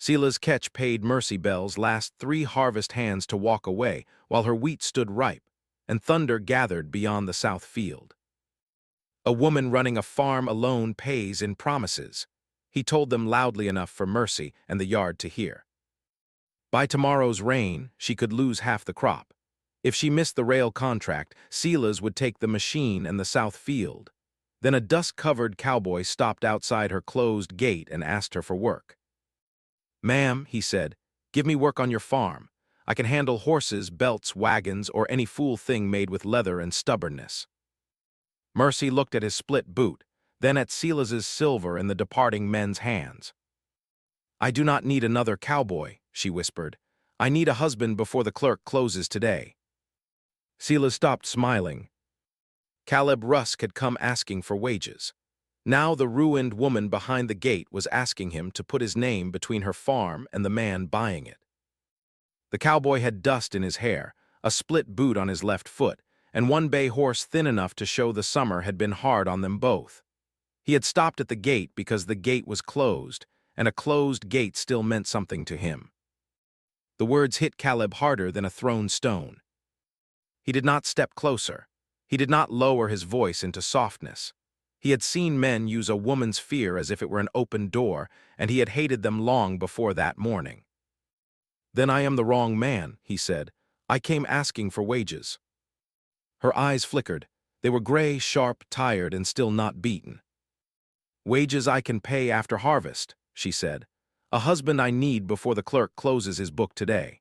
Silas Ketch paid Mercy Bell's last 3 harvest hands to walk away while her wheat stood ripe, and thunder gathered beyond the south field. A woman running a farm alone pays in promises, he told them loudly enough for Mercy and the yard to hear. By tomorrow's rain, she could lose half the crop. If she missed the rail contract, Silas would take the machine and the south field. Then a dust-covered cowboy stopped outside her closed gate and asked her for work. "Ma'am," he said, "give me work on your farm. I can handle horses, belts, wagons, or any fool thing made with leather and stubbornness." Mercy looked at his split boot, then at Silas's silver in the departing men's hands. "I do not need another cowboy," she whispered. "I need a husband before the clerk closes today." Silas stopped smiling. Caleb Rusk had come asking for wages. Now the ruined woman behind the gate was asking him to put his name between her farm and the man buying it. The cowboy had dust in his hair, a split boot on his left foot, and one bay horse thin enough to show the summer had been hard on them both. He had stopped at the gate because the gate was closed, and a closed gate still meant something to him. The words hit Caleb harder than a thrown stone. He did not step closer. He did not lower his voice into softness. He had seen men use a woman's fear as if it were an open door, and he had hated them long before that morning. "Then I am the wrong man," he said. "I came asking for wages." Her eyes flickered. They were gray, sharp, tired, and still not beaten. "Wages I can pay after harvest," she said. "A husband I need before the clerk closes his book today."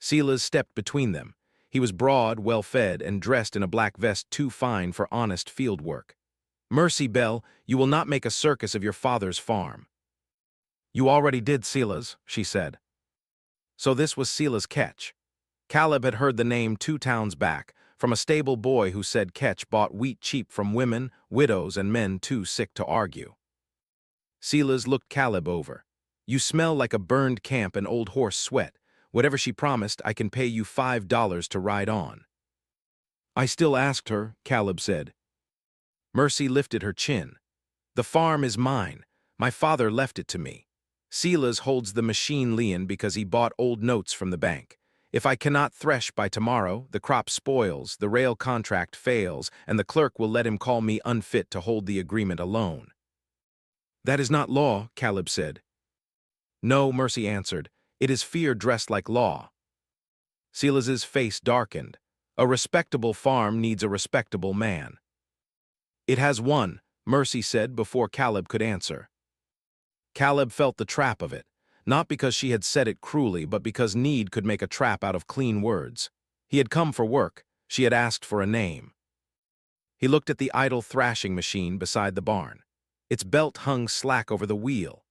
Silas stepped between them. He was broad, well-fed, and dressed in a black vest too fine for honest field work. "Mercy Bell, you will not make a circus of your father's farm." "You already did, Silas," she said. So this was Silas Ketch. Caleb had heard the name 2 towns back, from a stable boy who said Ketch bought wheat cheap from women, widows, and men too sick to argue. Silas looked Caleb over. "You smell like a burned camp and old horse sweat. Whatever she promised, I can pay you $5 to ride on." "I still asked her," Caleb said. Mercy lifted her chin. "The farm is mine. My father left it to me. Silas holds the machine lien because he bought old notes from the bank. If I cannot thresh by tomorrow, the crop spoils, the rail contract fails, and the clerk will let him call me unfit to hold the agreement alone." "That is not law," Caleb said. "No," Mercy answered. "It is fear dressed like law." Silas's face darkened. A respectable farm needs a respectable man. "It has one," Mercy said before Caleb could answer. Caleb felt the trap of it, not because she had said it cruelly, but because need could make a trap out of clean words. He had come for work. She had asked for a name. He looked at the idle thrashing machine beside the barn. Its belt hung slack over the wheel.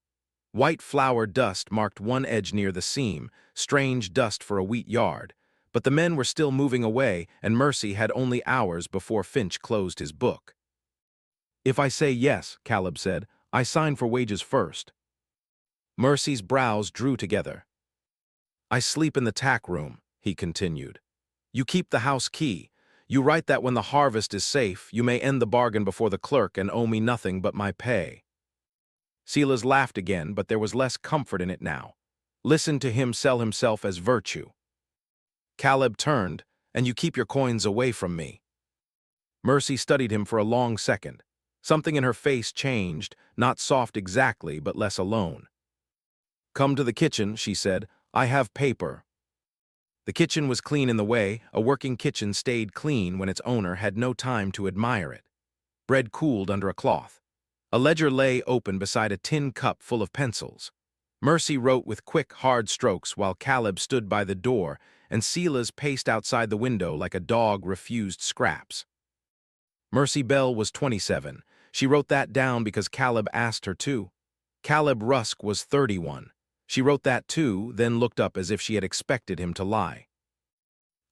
White flour dust marked one edge near the seam, strange dust for a wheat yard, but the men were still moving away, and Mercy had only hours before Finch closed his book. "If I say yes," Caleb said, "I sign for wages first." Mercy's brows drew together. "I sleep in the tack room," he continued. "You keep the house key. You write that when the harvest is safe, you may end the bargain before the clerk and owe me nothing but my pay." Silas laughed again, but there was less comfort in it now. Listen to him sell himself as virtue. Caleb turned, "And you keep your coins away from me." Mercy studied him for a long second. Something in her face changed, not soft exactly, but less alone. "Come to the kitchen," she said. "I have paper." The kitchen was clean in the way. A working kitchen stayed clean when its owner had no time to admire it. Bread cooled under a cloth. A ledger lay open beside a tin cup full of pencils. Mercy wrote with quick, hard strokes while Caleb stood by the door, and Silas paced outside the window like a dog refused scraps. Mercy Bell was 27. She wrote that down because Caleb asked her to. Caleb Rusk was 31. She wrote that too, then looked up as if she had expected him to lie.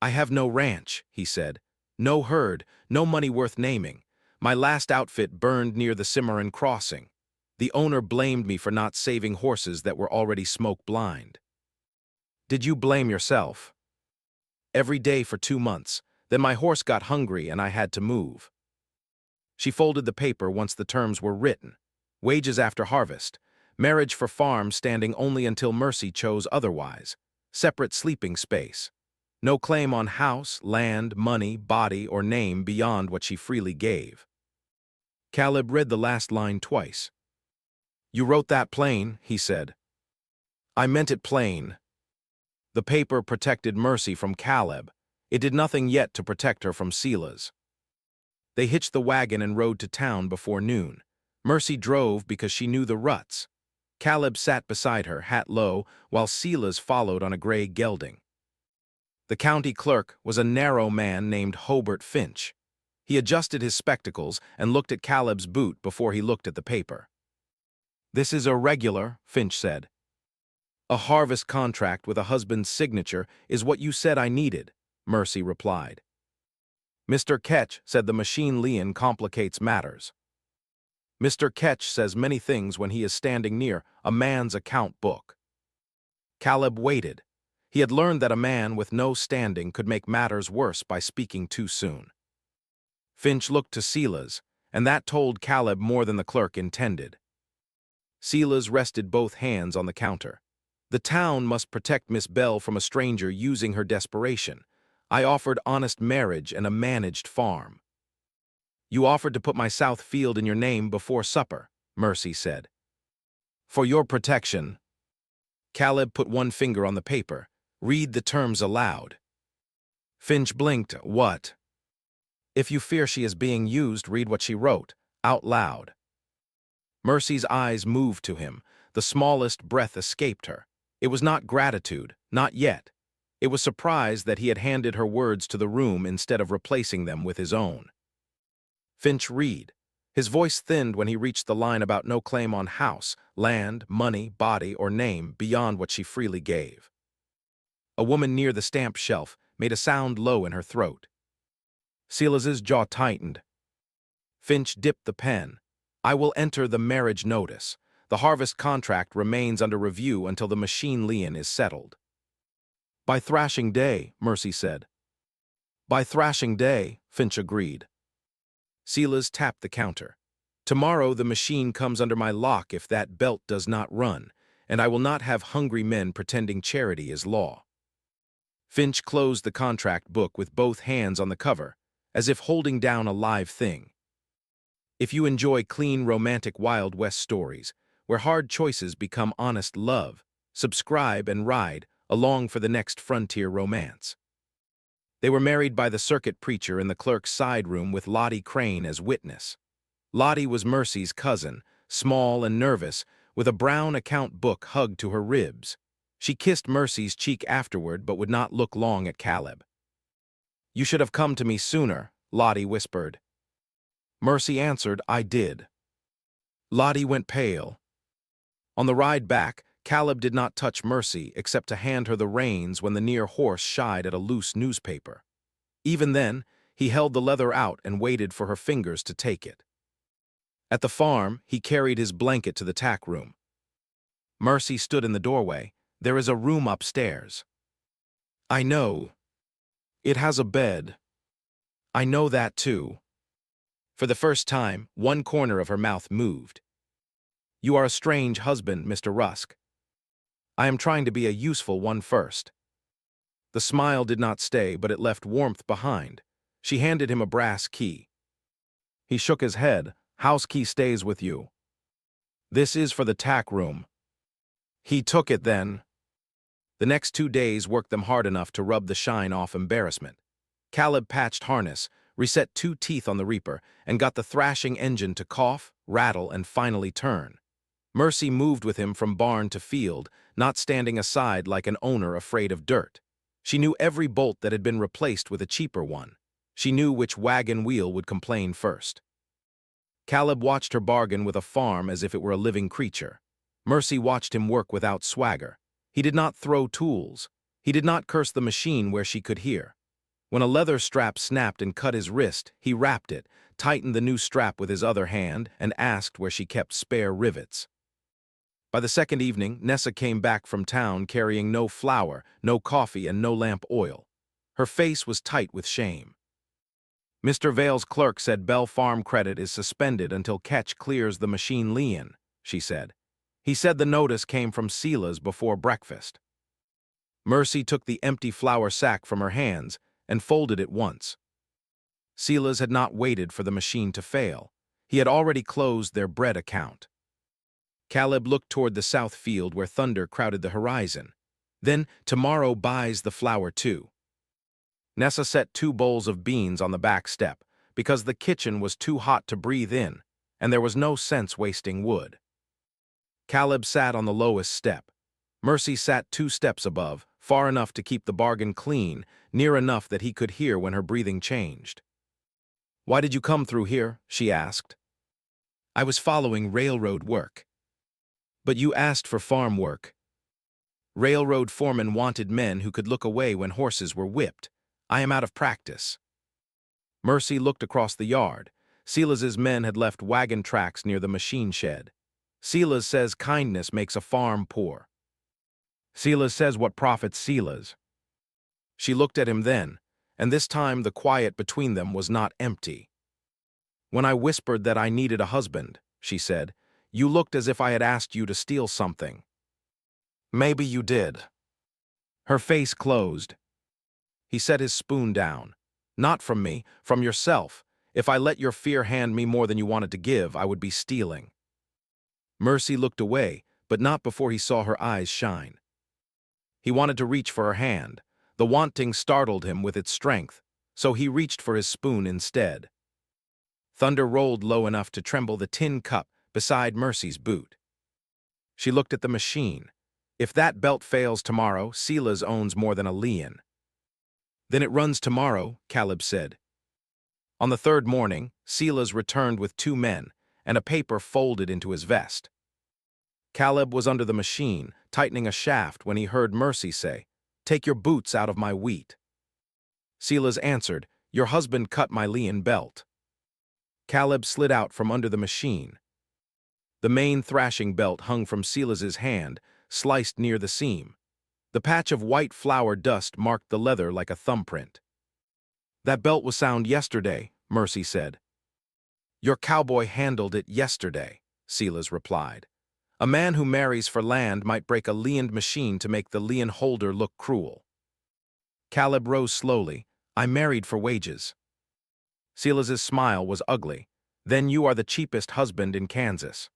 "I have no ranch," he said. "No herd, no money worth naming. My last outfit burned near the Cimarron crossing. The owner blamed me for not saving horses that were already smoke blind." "Did you blame yourself?" "Every day for 2 months. Then my horse got hungry and I had to move." She folded the paper once the terms were written. Wages after harvest. Marriage for farm standing only until Mercy chose otherwise. Separate sleeping space. No claim on house, land, money, body, or name beyond what she freely gave. Caleb read the last line twice. "You wrote that plain," he said. "I meant it plain." The paper protected Mercy from Caleb. It did nothing yet to protect her from Silas. They hitched the wagon and rode to town before noon. Mercy drove because she knew the ruts. Caleb sat beside her, hat low, while Silas followed on a gray gelding. The county clerk was a narrow man named Hobart Finch. He adjusted his spectacles and looked at Caleb's boot before he looked at the paper. "This is irregular," Finch said. "A harvest contract with a husband's signature is what you said I needed," Mercy replied. "Mr. Ketch said the machine lien complicates matters." "Mr. Ketch says many things when he is standing near a man's account book." Caleb waited. He had learned that a man with no standing could make matters worse by speaking too soon. Finch looked to Silas, and that told Caleb more than the clerk intended. Silas rested both hands on the counter. "The town must protect Miss Bell from a stranger using her desperation. I offered honest marriage and a managed farm." "You offered to put my south field in your name before supper," Mercy said. "For your protection." Caleb put one finger on the paper. "Read the terms aloud." Finch blinked. "What?" "If you fear she is being used, read what she wrote, out loud." Mercy's eyes moved to him. The smallest breath escaped her. It was not gratitude, not yet. It was surprise that he had handed her words to the room instead of replacing them with his own. "Finch, read." His voice thinned when he reached the line about no claim on house, land, money, body, or name beyond what she freely gave. A woman near the stamp shelf made a sound low in her throat. Silas's jaw tightened. Finch dipped the pen. "I will enter the marriage notice. The harvest contract remains under review until the machine lien is settled." "By thrashing day," Mercy said. "By thrashing day," Finch agreed. Silas tapped the counter. "Tomorrow the machine comes under my lock if that belt does not run, and I will not have hungry men pretending charity is law." Finch closed the contract book with both hands on the cover, as if holding down a live thing. If you enjoy clean, romantic Wild West stories, where hard choices become honest love, subscribe and ride along for the next frontier romance. They were married by the circuit preacher in the clerk's side room with Lottie Crane as witness. Lottie was Mercy's cousin, small and nervous, with a brown account book hugged to her ribs. She kissed Mercy's cheek afterward but would not look long at Caleb. "You should have come to me sooner," Lottie whispered. Mercy answered, "I did." Lottie went pale. On the ride back, Caleb did not touch Mercy except to hand her the reins when the near horse shied at a loose newspaper. Even then, he held the leather out and waited for her fingers to take it. At the farm, he carried his blanket to the tack room. Mercy stood in the doorway. "There is a room upstairs." "I know. It has a bed." "I know that too." For the first time, one corner of her mouth moved. "You are a strange husband, Mr. Rusk. I am trying to be a useful one first." The smile did not stay, but it left warmth behind. She handed him a brass key. He shook his head. "House key stays with you." "This is for the tack room." He took it then. The next 2 days worked them hard enough to rub the shine off embarrassment. Caleb patched harness, reset 2 teeth on the reaper, and got the thrashing engine to cough, rattle, and finally turn. Mercy moved with him from barn to field, not standing aside like an owner afraid of dirt. She knew every bolt that had been replaced with a cheaper one. She knew which wagon wheel would complain first. Caleb watched her bargain with a farm as if it were a living creature. Mercy watched him work without swagger. He did not throw tools. He did not curse the machine where she could hear. When a leather strap snapped and cut his wrist, he wrapped it, tightened the new strap with his other hand, and asked where she kept spare rivets. By the second evening, Nessa came back from town carrying no flour, no coffee, and no lamp oil. Her face was tight with shame. "Mr. Vale's clerk said Bell Farm credit is suspended until Ketch clears the machine lien," she said. He said the notice came from Silas before breakfast. Mercy took the empty flour sack from her hands and folded it once. Silas had not waited for the machine to fail. He had already closed their bread account. Caleb looked toward the south field where thunder crowded the horizon. Then, tomorrow buys the flour too. Nessa set 2 bowls of beans on the back step, because the kitchen was too hot to breathe in, and there was no sense wasting wood. Caleb sat on the lowest step. Mercy sat 2 steps above, far enough to keep the bargain clean, near enough that he could hear when her breathing changed. "Why did you come through here?" she asked. "I was following railroad work." "But you asked for farm work." "Railroad foremen wanted men who could look away when horses were whipped. I am out of practice." Mercy looked across the yard. Silas's men had left wagon tracks near the machine shed. Silas says kindness makes a farm poor. Silas says what profits Silas. She looked at him then, and this time the quiet between them was not empty. "When I whispered that I needed a husband," she said, "you looked as if I had asked you to steal something." "Maybe you did." Her face closed. He set his spoon down. "Not from me, from yourself. If I let your fear hand me more than you wanted to give, I would be stealing." Mercy looked away, but not before he saw her eyes shine. He wanted to reach for her hand. The wanting startled him with its strength, so he reached for his spoon instead. Thunder rolled low enough to tremble the tin cup beside Mercy's boot. She looked at the machine. If that belt fails tomorrow, Silas owns more than a lien. "Then it runs tomorrow," Caleb said. On the 3rd morning, Silas returned with 2 men and a paper folded into his vest. Caleb was under the machine, tightening a shaft when he heard Mercy say, "Take your boots out of my wheat." Silas answered, "Your husband cut my lien belt." Caleb slid out from under the machine. The main thrashing belt hung from Silas's hand, sliced near the seam. The patch of white flour dust marked the leather like a thumbprint. "That belt was sound yesterday," Mercy said. "Your cowboy handled it yesterday," Silas replied. "A man who marries for land might break a liened machine to make the lien holder look cruel." Caleb rose slowly. "I married for wages." Silas's smile was ugly. "Then you are the cheapest husband in Kansas."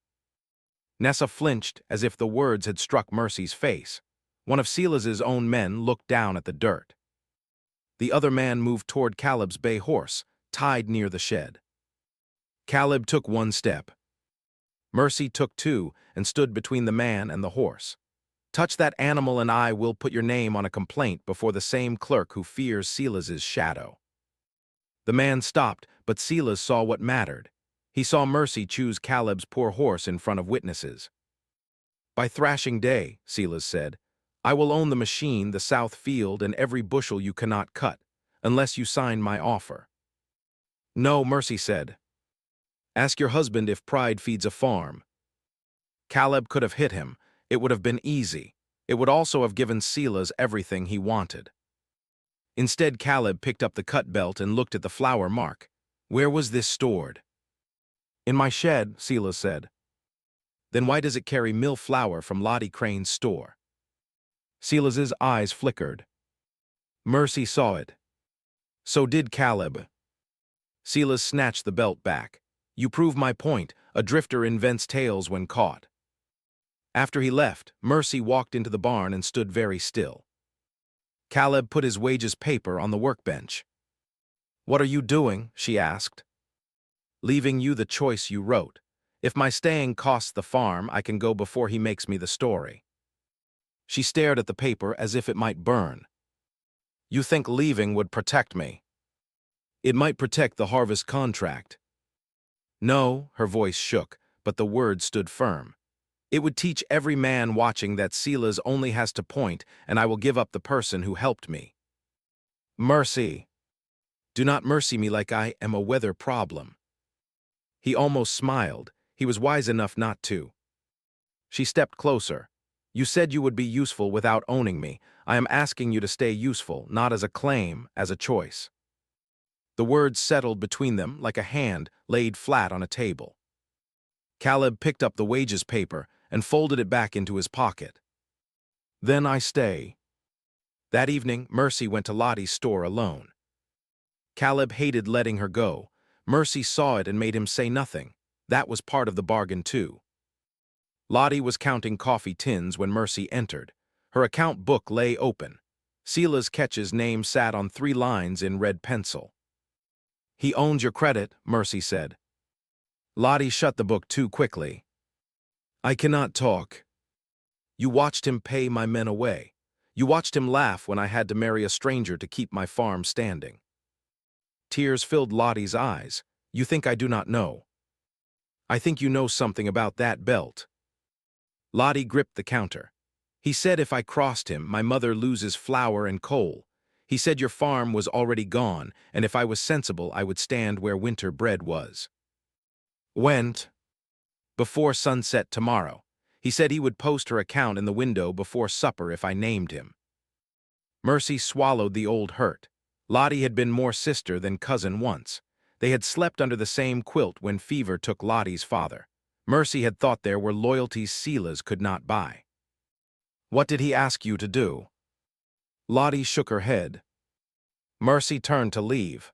Nessa flinched as if the words had struck Mercy's face. One of Silas's own men looked down at the dirt. The other man moved toward Caleb's bay horse, tied near the shed. Caleb took 1 step. Mercy took 2 and stood between the man and the horse. "Touch that animal and I will put your name on a complaint before the same clerk who fears Silas's shadow." The man stopped, but Silas saw what mattered. He saw Mercy choose Caleb's poor horse in front of witnesses. "By thrashing day," Silas said, "I will own the machine, the south field, and every bushel you cannot cut, unless you sign my offer." "No," Mercy said. "Ask your husband if pride feeds a farm." Caleb could have hit him. It would have been easy. It would also have given Silas everything he wanted. Instead, Caleb picked up the cut belt and looked at the flour mark. "Where was this stored?" "In my shed," Silas said. "Then why does it carry mill flour from Lottie Crane's store?" Silas's eyes flickered. Mercy saw it. So did Caleb. Silas snatched the belt back. "You prove my point. A drifter invents tales when caught." After he left, Mercy walked into the barn and stood very still. Caleb put his wages paper on the workbench. "What are you doing?" she asked. "Leaving you the choice you wrote. If my staying costs the farm, I can go before he makes me the story." She stared at the paper as if it might burn. "You think leaving would protect me?" "It might protect the harvest contract." "No," her voice shook, but the words stood firm. "It would teach every man watching that Silas only has to point, and I will give up the person who helped me." "Mercy. Do not mercy me like I am a weather problem." He almost smiled. He was wise enough not to. She stepped closer. "You said you would be useful without owning me. I am asking you to stay useful, not as a claim, as a choice." The words settled between them like a hand laid flat on a table. Caleb picked up the wages paper and folded it back into his pocket. Then I stay. That evening, Mercy went to Lottie's store alone. Caleb hated letting her go. Mercy saw it and made him say nothing. That was part of the bargain too. Lottie was counting coffee tins when Mercy entered. Her account book lay open. Silas Ketch's name sat on 3 lines in red pencil. "He owns your credit," Mercy said. Lottie shut the book too quickly. "I cannot talk. You watched him pay my men away. You watched him laugh when I had to marry a stranger to keep my farm standing." Tears filled Lottie's eyes. "You think I do not know. I think you know something about that belt." Lottie gripped the counter. "He said if I crossed him, my mother loses flour and coal. He said your farm was already gone, and if I was sensible, I would stand where winter bread was." "Went?" "Before sunset tomorrow. He said he would post her account in the window before supper if I named him." Mercy swallowed the old hurt. Lottie had been more sister than cousin once. They had slept under the same quilt when fever took Lottie's father. Mercy had thought there were loyalties Silas could not buy. "What did he ask you to do?" Lottie shook her head. Mercy turned to leave.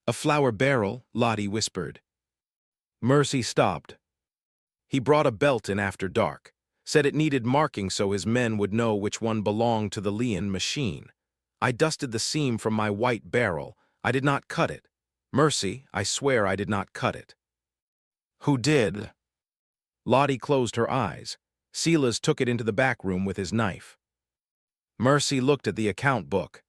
"A flour barrel," Lottie whispered. Mercy stopped. "He brought a belt in after dark. Said it needed marking so his men would know which one belonged to the lien machine. I dusted the seam from my white barrel. I did not cut it. Mercy, I swear I did not cut it." "Who did?" Lottie closed her eyes. Silas took it into the back room with his knife. Mercy looked at the account book.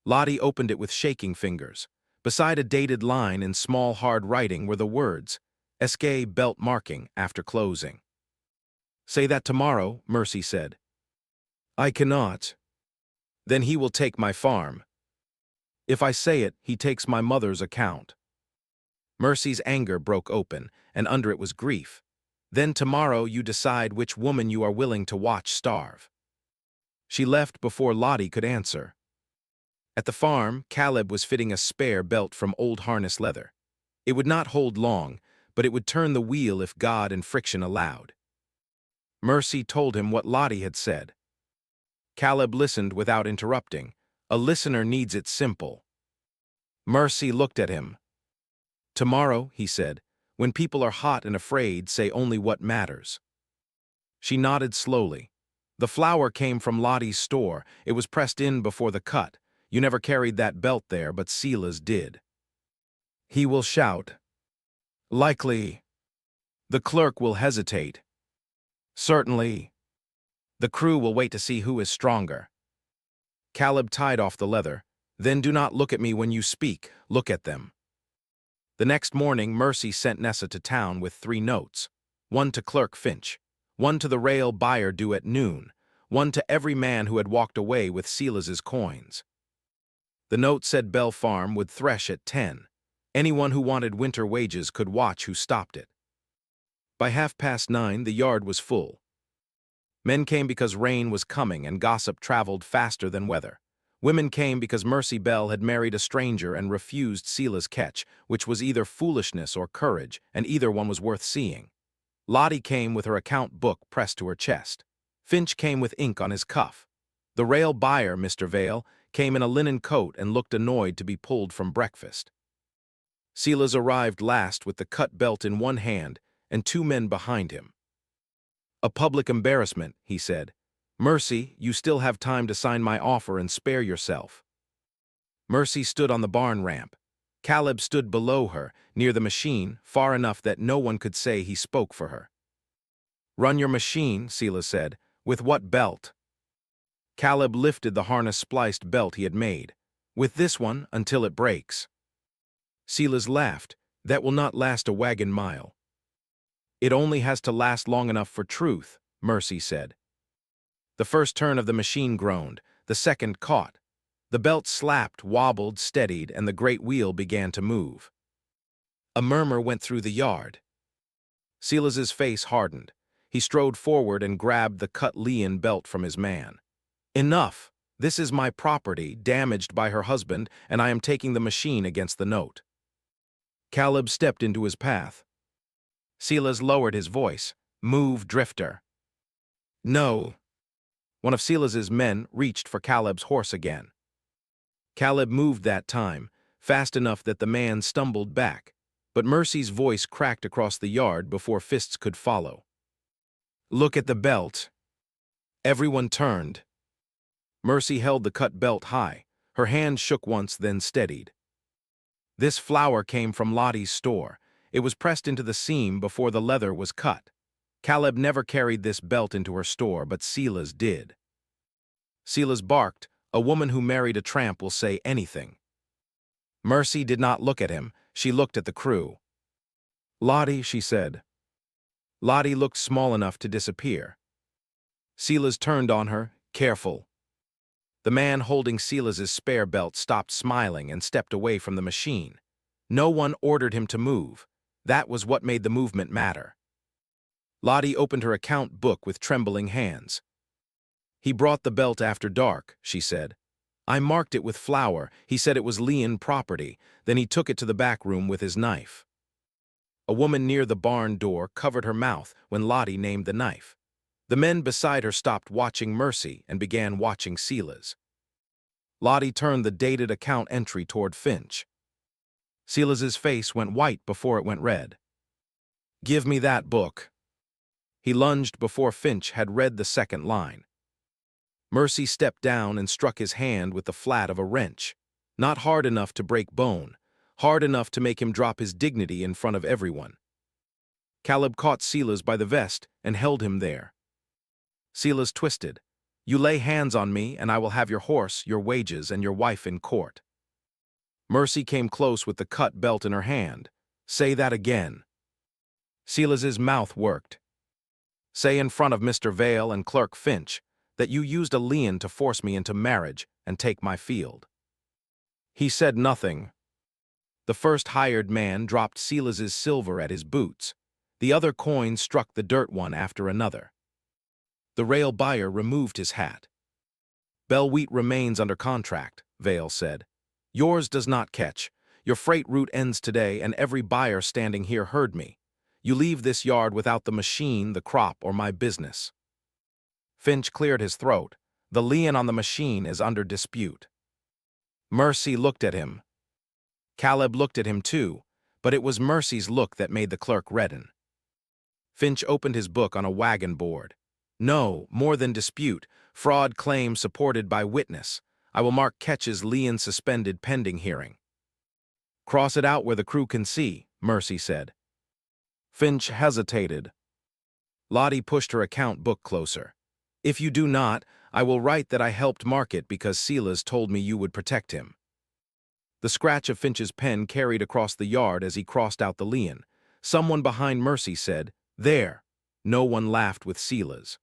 Lottie opened it with shaking fingers. Beside a dated line in small hard writing were the words, "Escape belt marking after closing." "Say that tomorrow," Mercy said. "I cannot." "Then he will take my farm." "If I say it, he takes my mother's account." Mercy's anger broke open, and under it was grief. "Then tomorrow you decide which woman you are willing to watch starve." She left before Lottie could answer. At the farm, Caleb was fitting a spare belt from old harness leather. It would not hold long, but it would turn the wheel if God and friction allowed. Mercy told him what Lottie had said. Caleb listened without interrupting. A listener needs it simple. Mercy looked at him. "Tomorrow," he said, "when people are hot and afraid, say only what matters." She nodded slowly. "The flour came from Lottie's store. It was pressed in before the cut. You never carried that belt there, but Silas did." He will shout. "Likely." The clerk will hesitate. "Certainly." The crew will wait to see who is stronger. Caleb tied off the leather. "Then do not look at me when you speak. Look at them." The next morning, Mercy sent Nessa to town with 3 notes. One to Clerk Finch. One to the rail buyer due at noon. One to every man who had walked away with Silas's coins. The note said Bell Farm would thresh at 10. Anyone who wanted winter wages could watch who stopped it. By 9:30, the yard was full. Men came because rain was coming and gossip traveled faster than weather. Women came because Mercy Bell had married a stranger and refused Silas Ketch, which was either foolishness or courage, and either one was worth seeing. Lottie came with her account book pressed to her chest. Finch came with ink on his cuff. The rail buyer, Mr. Vale, came in a linen coat and looked annoyed to be pulled from breakfast. Silas arrived last with the cut belt in one hand and 2 men behind him. "A public embarrassment," he said. "Mercy, you still have time to sign my offer and spare yourself." Mercy stood on the barn ramp. Caleb stood below her, near the machine, far enough that no one could say he spoke for her. "Run your machine," Silas said. "With what belt?" Caleb lifted the harness-spliced belt he had made. "With this one, until it breaks." Silas laughed. "That will not last a wagon mile." "It only has to last long enough for truth," Mercy said. The first turn of the machine groaned. The second caught. The belt slapped, wobbled, steadied, and the great wheel began to move. A murmur went through the yard. Silas's face hardened. He strode forward and grabbed the cut lien belt from his man. "Enough! This is my property, damaged by her husband, and I am taking the machine against the note." Caleb stepped into his path. Silas lowered his voice. Move, drifter. No. One of Silas's men reached for Caleb's horse again. Caleb moved that time, fast enough that the man stumbled back, but Mercy's voice cracked across the yard before fists could follow. Look at the belt. Everyone turned. Mercy held the cut belt high. Her hand shook once, then steadied. This flower came from Lottie's store. It was pressed into the seam before the leather was cut. Caleb never carried this belt into her store, but Silas did. Silas barked. A woman who married a tramp will say anything. Mercy did not look at him. She looked at the crew. Lottie, she said. Lottie looked small enough to disappear. Silas turned on her, careful. The man holding Silas's spare belt stopped smiling and stepped away from the machine. No one ordered him to move. That was what made the movement matter. Lottie opened her account book with trembling hands. He brought the belt after dark, she said. I marked it with flour. He said it was lien property. Then he took it to the back room with his knife. A woman near the barn door covered her mouth when Lottie named the knife. The men beside her stopped watching Mercy and began watching Silas. Lottie turned the dated account entry toward Finch. Silas's face went white before it went red. Give me that book. He lunged before Finch had read the second line. Mercy stepped down and struck his hand with the flat of a wrench. Not hard enough to break bone, hard enough to make him drop his dignity in front of everyone. Caleb caught Silas by the vest and held him there. Silas twisted. You lay hands on me and I will have your horse, your wages, and your wife in court. Mercy came close with the cut belt in her hand. Say that again. Silas's mouth worked. Say in front of Mr. Vale and Clerk Finch that you used a lien to force me into marriage and take my field. He said nothing. The first hired man dropped Silas's silver at his boots. The other coins struck the dirt one after another. The rail buyer removed his hat. Bell Wheat remains under contract, Vale said. Yours does not, Ketch. Your freight route ends today and every buyer standing here heard me. You leave this yard without the machine, the crop, or my business. Finch cleared his throat. The lien on the machine is under dispute. Mercy looked at him. Caleb looked at him too, but it was Mercy's look that made the clerk redden. Finch opened his book on a wagon board. No, more than dispute, fraud claim supported by witness. I will mark Ketch's lien suspended pending hearing. Cross it out where the crew can see, Mercy said. Finch hesitated. Lottie pushed her account book closer. If you do not, I will write that I helped mark it because Silas told me you would protect him. The scratch of Finch's pen carried across the yard as he crossed out the lien. Someone behind Mercy said, There. No one laughed with Silas.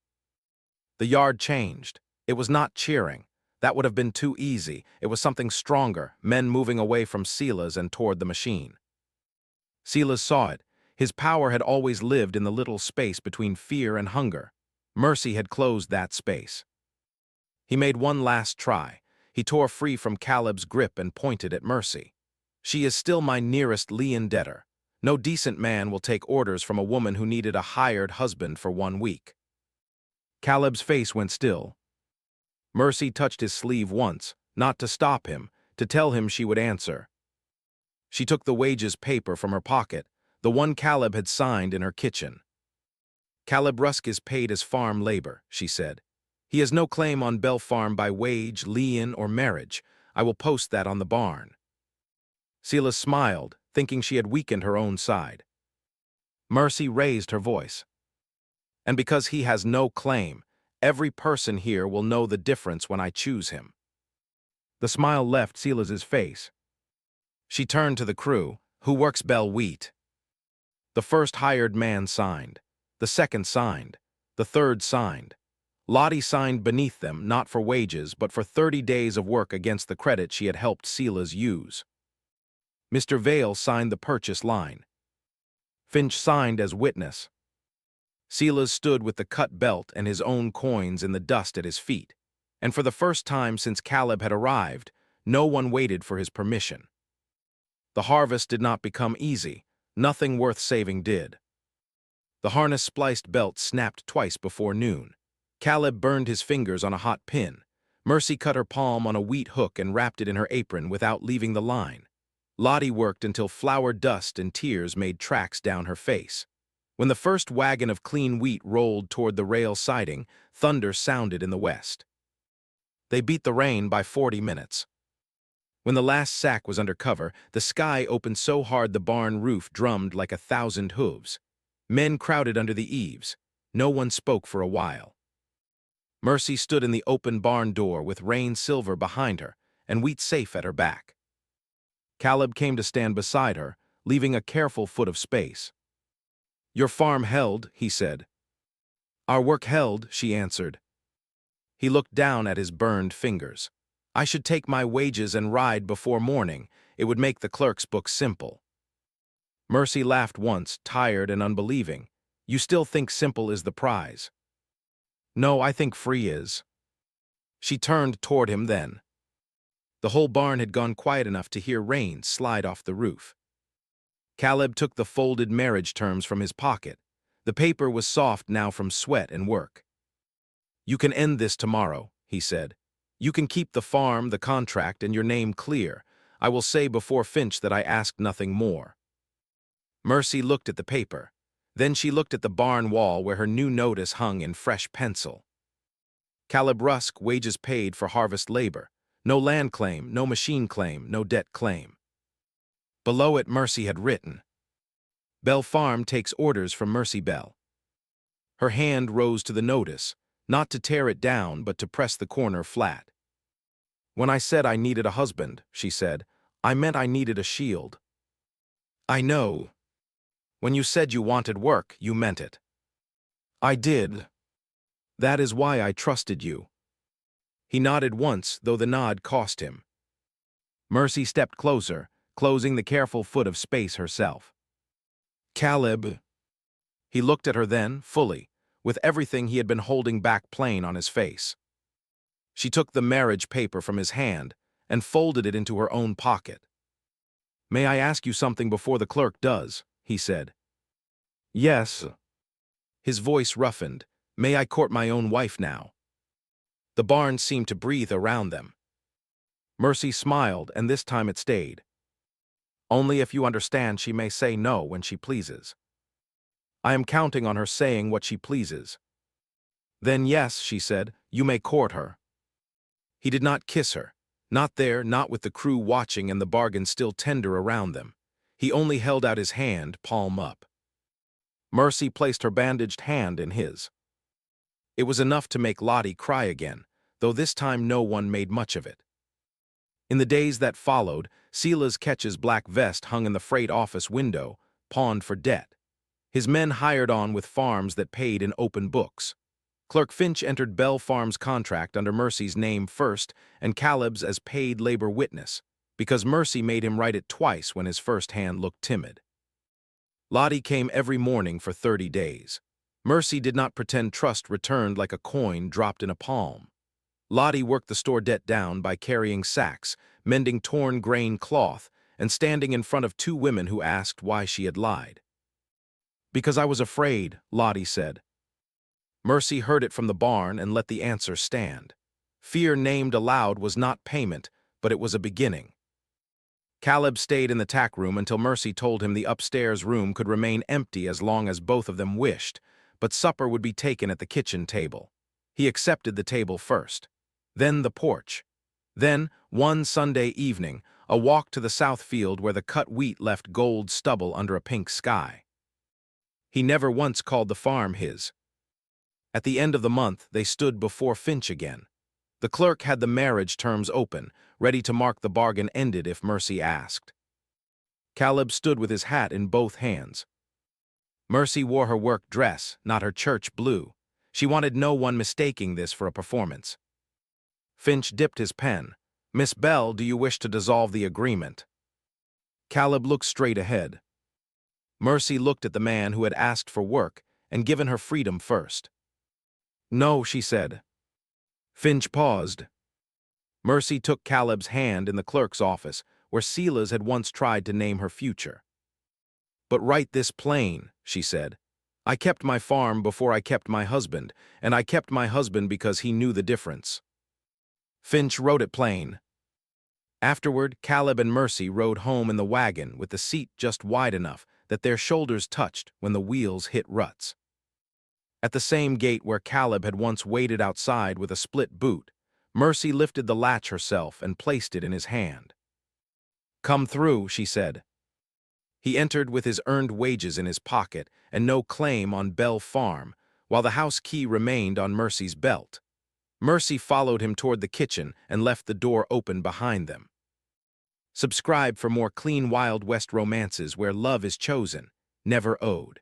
The yard changed. It was not cheering. That would have been too easy. It was something stronger, men moving away from Silas and toward the machine. Silas saw it. His power had always lived in the little space between fear and hunger. Mercy had closed that space. He made one last try. He tore free from Caleb's grip and pointed at Mercy. She is still my nearest lien debtor. No decent man will take orders from a woman who needed a hired husband for 1 week. Caleb's face went still. Mercy touched his sleeve once, not to stop him, to tell him she would answer. She took the wages paper from her pocket, the one Caleb had signed in her kitchen. Caleb Rusk is paid as farm labor, she said. He has no claim on Bell Farm by wage, lien, or marriage. I will post that on the barn. Silas smiled, thinking she had weakened her own side. Mercy raised her voice. And because he has no claim, every person here will know the difference when I choose him. The smile left Silas's face. She turned to the crew, who works Bell Wheat. The first hired man signed. The second signed. The third signed. Lottie signed beneath them, not for wages, but for 30 days of work against the credit she had helped Silas use. Mr. Vale signed the purchase line. Finch signed as witness. Silas stood with the cut belt and his own coins in the dust at his feet, and for the first time since Caleb had arrived, no one waited for his permission. The harvest did not become easy. Nothing worth saving did. The harness-spliced belt snapped twice before noon. Caleb burned his fingers on a hot pin. Mercy cut her palm on a wheat hook and wrapped it in her apron without leaving the line. Lottie worked until flour dust and tears made tracks down her face. When the first wagon of clean wheat rolled toward the rail siding, thunder sounded in the west. They beat the rain by 40 minutes. When the last sack was under cover, the sky opened so hard the barn roof drummed like 1,000 hooves. Men crowded under the eaves. No one spoke for a while. Mercy stood in the open barn door with rain silver behind her and wheat safe at her back. Caleb came to stand beside her, leaving a careful foot of space. "Your farm held," he said. "Our work held," she answered. He looked down at his burned fingers. "I should take my wages and ride before morning. It would make the clerk's book simple." Mercy laughed once, tired and unbelieving. "You still think simple is the prize?" "No, I think free is." She turned toward him then. The whole barn had gone quiet enough to hear rain slide off the roof. Caleb took the folded marriage terms from his pocket. The paper was soft now from sweat and work. "You can end this tomorrow," he said. "You can keep the farm, the contract, and your name clear. I will say before Finch that I asked nothing more." Mercy looked at the paper. Then she looked at the barn wall where her new notice hung in fresh pencil. Caleb Rusk, wages paid for harvest labor. No land claim, no machine claim, no debt claim. Below it Mercy had written, "Bell Farm takes orders from Mercy Bell." Her hand rose to the notice, not to tear it down but to press the corner flat. "When I said I needed a husband," she said, "I meant I needed a shield." "I know. When you said you wanted work, you meant it." "I did. That is why I trusted you." He nodded once, though the nod cost him. Mercy stepped closer, closing the careful foot of space herself. "Caleb." He looked at her then, fully, with everything he had been holding back plain on his face. She took the marriage paper from his hand and folded it into her own pocket. "May I ask you something before the clerk does?" he said. "Yes." His voice roughened. "May I court my own wife now?" The barn seemed to breathe around them. Mercy smiled, and this time it stayed. "Only if you understand she may say no when she pleases." "I am counting on her saying what she pleases." "Then yes," she said, "you may court her." He did not kiss her. Not there, not with the crew watching and the bargain still tender around them. He only held out his hand, palm up. Mercy placed her bandaged hand in his. It was enough to make Lottie cry again, though this time no one made much of it. In the days that followed, Silas Ketch's black vest hung in the freight office window, pawned for debt. His men hired on with farms that paid in open books. Clerk Finch entered Bell Farm's contract under Mercy's name first and Caleb's as paid labor witness, because Mercy made him write it twice when his first hand looked timid. Lottie came every morning for 30 days. Mercy did not pretend trust returned like a coin dropped in a palm. Lottie worked the store debt down by carrying sacks, mending torn grain cloth, and standing in front of two women who asked why she had lied. "Because I was afraid," Lottie said. Mercy heard it from the barn and let the answer stand. Fear named aloud was not payment, but it was a beginning. Caleb stayed in the tack room until Mercy told him the upstairs room could remain empty as long as both of them wished, but supper would be taken at the kitchen table. He accepted the table first. Then the porch. Then, one Sunday evening, a walk to the south field where the cut wheat left gold stubble under a pink sky. He never once called the farm his. At the end of the month, they stood before Finch again. The clerk had the marriage terms open, ready to mark the bargain ended if Mercy asked. Caleb stood with his hat in both hands. Mercy wore her work dress, not her church blue. She wanted no one mistaking this for a performance. Finch dipped his pen. "Miss Bell, do you wish to dissolve the agreement?" Caleb looked straight ahead. Mercy looked at the man who had asked for work and given her freedom first. "No," she said. Finch paused. Mercy took Caleb's hand in the clerk's office, where Silas had once tried to name her future. "But write this plain," she said. I kept my farm before I kept my husband, and I kept my husband because he knew the difference. Finch wrote it plain. Afterward, Caleb and Mercy rode home in the wagon with the seat just wide enough that their shoulders touched when the wheels hit ruts. At the same gate where Caleb had once waited outside with a split boot, Mercy lifted the latch herself and placed it in his hand. "Come through," she said. He entered with his earned wages in his pocket and no claim on Bell Farm, while the house key remained on Mercy's belt. Mercy followed him toward the kitchen and left the door open behind them. Subscribe for more clean Wild West romances where love is chosen, never owed.